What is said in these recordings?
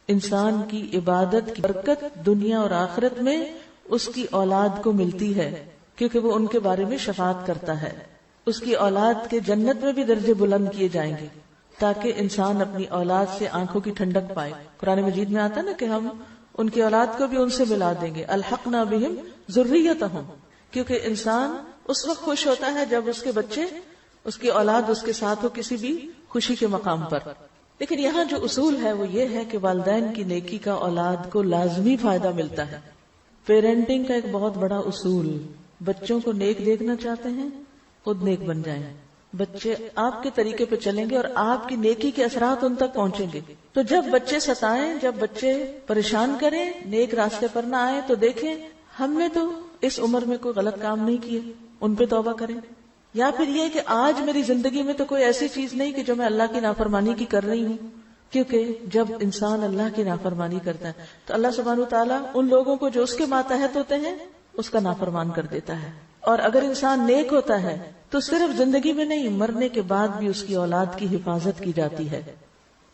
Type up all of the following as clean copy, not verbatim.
انسان کی عبادت کی برکت دنیا اور آخرت میں اس کی اولاد کو ملتی ہے، کیونکہ وہ ان کے بارے میں شفاعت کرتا ہے. اس کی اولاد کے جنت میں بھی درجے بلند کیے جائیں گے تاکہ انسان اپنی اولاد سے آنکھوں کی ٹھنڈک پائے. قرآن مجید میں آتا ہے نا کہ ہم ان کی اولاد کو بھی ان سے ملا دیں گے، الحقنا بہم ذریتہم. کیونکہ انسان اس وقت خوش ہوتا ہے جب اس کے بچے، اس کی اولاد اس کے ساتھ ہو کسی بھی خوشی کے مقام پر. لیکن یہاں جو اصول ہے وہ یہ ہے کہ والدین کی نیکی کا اولاد کو لازمی فائدہ ملتا ہے. پیرنٹنگ کا ایک بہت بڑا اصول، بچوں کو نیک دیکھنا چاہتے ہیں خود نیک بن جائیں. بچے آپ کے طریقے پہ چلیں گے اور آپ کی نیکی کے اثرات ان تک پہنچیں گے. تو جب بچے ستائیں، جب بچے پریشان کریں، نیک راستے پر نہ آئے تو دیکھیں ہم نے تو اس عمر میں کوئی غلط کام نہیں کیے، ان پہ توبہ کریں. یا پھر یہ کہ آج میری زندگی میں تو کوئی ایسی چیز نہیں کہ جو میں اللہ کی نافرمانی کی کر رہی ہوں. کیونکہ جب انسان اللہ کی نافرمانی کرتا ہے تو اللہ سبحانہ وتعالیٰ ان لوگوں کو جو اس کے ماتحت ہوتے ہیں اس کا نافرمان کر دیتا ہے. اور اگر انسان نیک ہوتا ہے تو صرف زندگی میں نہیں، مرنے کے بعد بھی اس کی اولاد کی حفاظت کی جاتی ہے.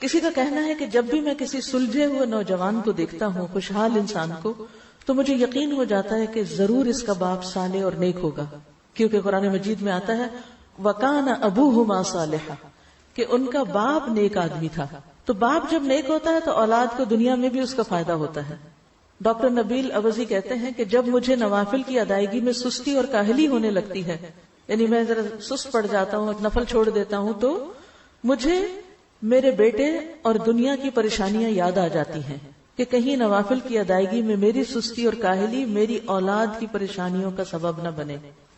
کسی کا کہنا ہے کہ جب بھی میں کسی سلجھے ہوئے نوجوان کو دیکھتا ہوں، خوشحال انسان کو، تو مجھے یقین ہو جاتا ہے کہ ضرور اس کا باپ صالح اور نیک ہوگا. کیونکہ قرآن مجید میں آتا ہے وَكَانَ أَبُوهُمَا صَالِحًا، کہ ان کا باپ نیک آدمی تھا. تو باپ جب نیک ہوتا ہے تو اولاد کو دنیا میں بھی اس کا فائدہ ہوتا ہے. ڈاکٹر نبیل عوضی کہتے ہیں کہ جب مجھے نوافل کی ادائیگی میں سستی اور کاہلی ہونے لگتی ہے، یعنی میں ذرا سست پڑ جاتا ہوں، نفل چھوڑ دیتا ہوں، تو مجھے میرے بیٹے اور دنیا کی پریشانیاں یاد آ جاتی ہیں کہ کہیں نوافل کی ادائیگی میں میری سستی اور کاہلی میری اولاد کی پریشانیوں کا سبب نہ بنے.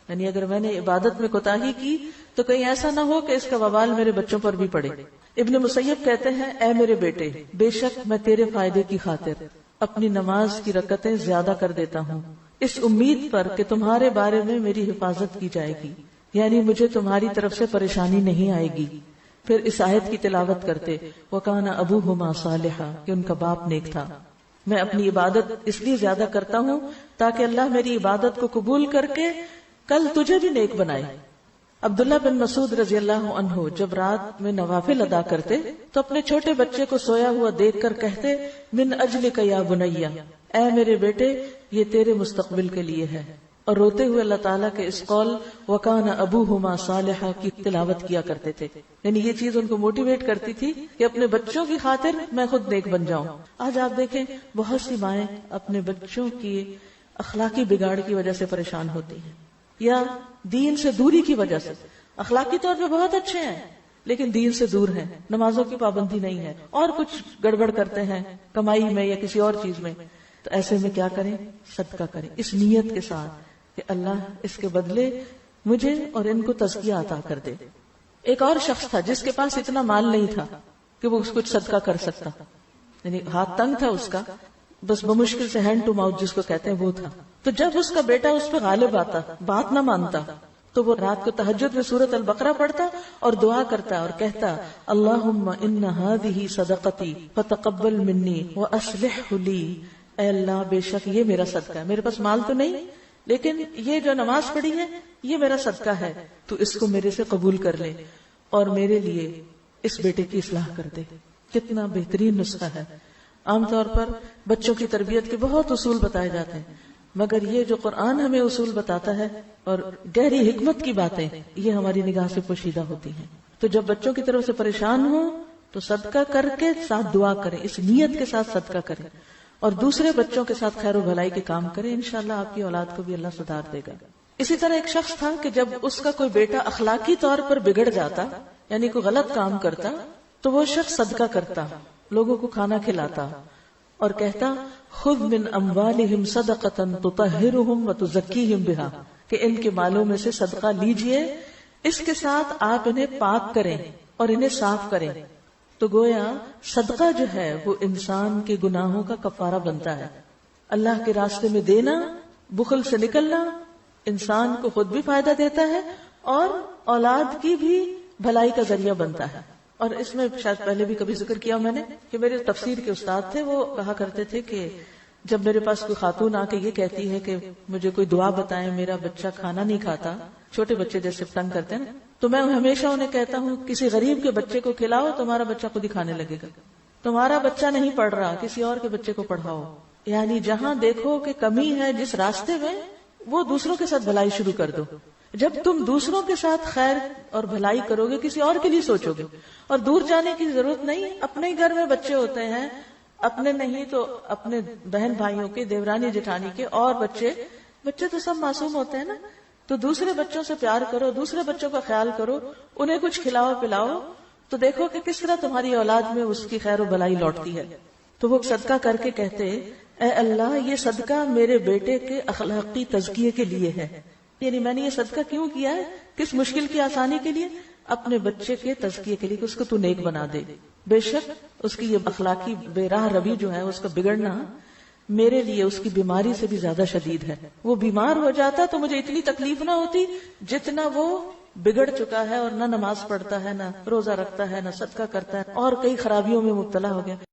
یعنی اگر میں نے عبادت میں کوتاہی کی تو کہیں ایسا نہ ہو کہ اس کا وبال میرے بچوں پر بھی پڑے. ابن مسیب کہتے ہیں اے میرے بیٹے، بے شک میں تیرے فائدے کی خاطر اپنی نماز کی رکعتیں زیادہ کر دیتا ہوں، اس امید پر کہ تمہارے بارے میں میری حفاظت کی جائے گی، یعنی مجھے تمہاری طرف سے پریشانی نہیں آئے گی. پھر اس آیت کی تلاوت کرتے وَكَانَ أَبُوهُمَا صَالِحًا، کہ ان کا باپ نیک تھا. میں اپنی عبادت اس لیے زیادہ کرتا ہوں تاکہ اللہ میری عبادت کو قبول کر کے کل تجھے بھی نیک بنائے. عبداللہ بن مسعود رضی اللہ عنہ جب رات میں نوافل ادا کرتے تو اپنے چھوٹے بچے کو سویا ہوا دیکھ کر کہتے من اجلک یا بنیا، اے میرے بیٹے یہ تیرے مستقبل کے لیے ہے. اور روتے ہوئے اللہ تعالیٰ کے اس قول وَكَانَ أَبُوهُمَا صَالِحًا کی تلاوت کیا کرتے تھے. یعنی یہ چیز ان کو موٹیویٹ کرتی تھی کہ اپنے بچوں کی خاطر میں خود نیک بن جاؤں. آج آپ دیکھیں بہت سی مائیں اپنے بچوں کی اخلاقی بگاڑ کی وجہ سے پریشان ہوتی ہیں یا دین سے دوری کی وجہ سے. اخلاقی طور پہ بہت اچھے ہیں لیکن دین سے دور ہیں، نمازوں کی پابندی نہیں ہے اور کچھ گڑبڑ کرتے ہیں کمائی میں یا کسی اور چیز میں. تو ایسے میں کیا کریں؟ صدقہ کریں اس نیت کے ساتھ کہ اللہ اس کے بدلے مجھے اور ان کو تزکیہ عطا کر دے. ایک اور شخص تھا جس کے پاس اتنا مال نہیں تھا کہ وہ کچھ صدقہ کر سکتا، یعنی ہاتھ تنگ تھا اس کا، بس بمشکل سے ہینڈ ٹو ماؤتھ جس کو کہتے ہیں وہ تھا. تو جب اس کا بیٹا اس پہ غالب آتا، بات نہ مانتا، تو وہ رات کو تہجد میں سورۃ البقرہ پڑھتا اور دعا کرتا اور کہتا اللہم ان ہذہ صدقتی فتقبل منی واصلح لی، اے اللہ بے شک یہ میرا صدقہ ہے، میرے پاس مال تو نہیں لیکن یہ جو نماز پڑھی ہے یہ میرا صدقہ ہے، تو اس کو میرے سے قبول کر لے اور میرے لیے اس بیٹے کی اصلاح کر دے. کتنا بہترین نسخہ ہے. عام طور پر بچوں کی تربیت کے بہت اصول بتائے جاتے ہیں، مگر یہ جو قرآن ہمیں اصول بتاتا ہے اور گہری حکمت کی باتیں یہ ہماری نگاہ سے پوشیدہ ہوتی ہیں. تو جب بچوں کی طرف سے پریشان ہو تو صدقہ کر کے ساتھ دعا کریں، اس نیت کے ساتھ صدقہ کریں اور دوسرے بچوں کے ساتھ خیر و بھلائی کے کام کریں. انشاءاللہ آپ کی اولاد کو بھی اللہ سدھار دے گا. اسی طرح ایک شخص تھا کہ جب اس کا کوئی بیٹا اخلاقی طور پر بگڑ جاتا، یعنی کوئی غلط کام کرتا، تو وہ شخص صدقہ کرتا، لوگوں کو کھانا کھلاتا اور کہتا خذ من اموالہم صدقۃ تطہرہم وتزکیہم بہا، کہ ان کے مالوں میں سے صدقہ لیجئے، اس کے ساتھ آپ انہیں پاک کریں اور انہیں صاف کریں. تو گویا صدقہ جو ہے وہ انسان کے گناہوں کا کفارہ بنتا ہے. اللہ کے راستے میں دینا، بخل سے نکلنا انسان کو خود بھی فائدہ دیتا ہے اور اولاد کی بھی بھلائی کا ذریعہ بنتا ہے. اور اس میں شاید پہلے بھی کبھی ذکر کیا میں نے کہ میرے تفسیر کے استاد تھے، وہ کہا کرتے تھے کہ جب میرے پاس کوئی خاتون آ کے یہ کہتی ہے کہ مجھے کوئی دعا بتائیں، میرا بچہ کھانا نہیں کھاتا، چھوٹے بچے جیسے تنگ کرتے ہیں نا، تو میں ہمیشہ انہیں کہتا ہوں کسی غریب کے بچے کو کھلاؤ تمہارا بچہ خود ہی کھانے لگے گا. تمہارا بچہ نہیں پڑھ رہا، کسی اور کے بچے کو پڑھاؤ. یعنی جہاں دیکھو کہ کمی ہے جس راستے میں، وہ دوسروں کے ساتھ بھلائی شروع کر دو. جب تم دوسروں کے ساتھ خیر اور بھلائی کرو گے، کسی اور کے لیے سوچو گے، اور دور جانے کی ضرورت نہیں. اپنے ہی گھر میں بچے ہوتے ہیں، اپنے نہیں تو اپنے بہن بھائیوں کے، دیورانی جٹھانی کے، اور بچے تو سب معصوم ہوتے ہیں نا. تو دوسرے بچوں سے پیار کرو، دوسرے بچوں کا خیال کرو، انہیں کچھ کھلاؤ پلاؤ، تو دیکھو کہ کس طرح تمہاری اولاد میں اس کی خیر و بھلائی لوٹتی ہے. تو وہ صدقہ کر کے کہتے، اے اللہ یہ صدقہ میرے بیٹے کے اخلاقی تزکیے کے لیے ہے. یعنی میں نے یہ صدقہ کیوں کیا ہے؟ کس مشکل کی آسانی کے لیے؟ اپنے بچے کے تزکیے کے لیے کہ اس کو تو نیک بنا دے. بے شک اس کی یہ اخلاقی بے راہ روی جو ہے، اس کا بگڑنا میرے لیے اس کی بیماری سے بھی زیادہ شدید ہے. وہ بیمار ہو جاتا تو مجھے اتنی تکلیف نہ ہوتی جتنا وہ بگڑ چکا ہے اور نہ نماز پڑھتا ہے، نہ روزہ رکھتا ہے، نہ صدقہ کرتا ہے، اور کئی خرابیوں میں مبتلا ہو گیا.